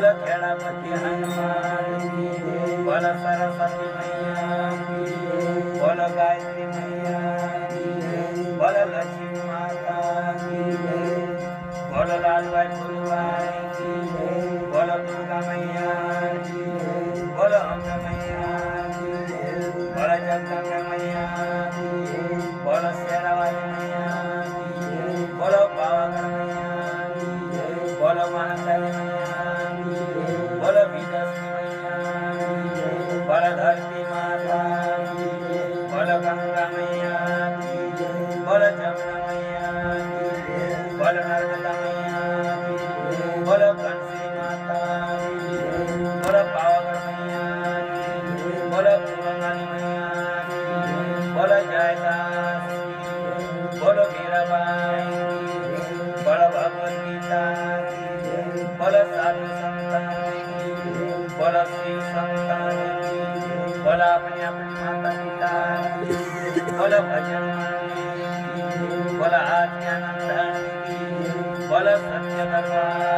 बोलो खेड़ापति हनुमान की जय। बोलो सरस्वती मैया की जय। बोलो गायत्री मैया की जय। बोलो लक्ष्मी माता की जय। बोलो लाल भाई फुलवारी की जय। बोलो दुर्गा मैया की जय। बोलो अम्बे मैया की जय। बोलो जगदम्बे मैया की जय। बोलो शेरावाली मैया की जय। बोलो पावागढ़ मैया की जय। बोलो महाकाली मैया की जय। बोलो विजयलक्ष्मी मैया की जय। बोलो धरती माता की जय। बोलो गंगा मैया की जय। बोलो जमुना मैया की जय। बोलो नर्मदा मैया की जय। बोलो कंसी माता की जय। बोलो पावागढ़ मैया की जय। बोलो कुंभवानी मैया की जय। बोलो जयदास की जय। बोलो मीराबाई की जय। बोलो भगवद गीता की जय। बोलो साधु संतान की जय। बोलो शिव संतान की जय। बोलो अपनी अपनी माता पिता की जय। बोलो भजन मंदिर की जय। बोलो आज्ञानंदन की जय। बोलो सत्य दरबार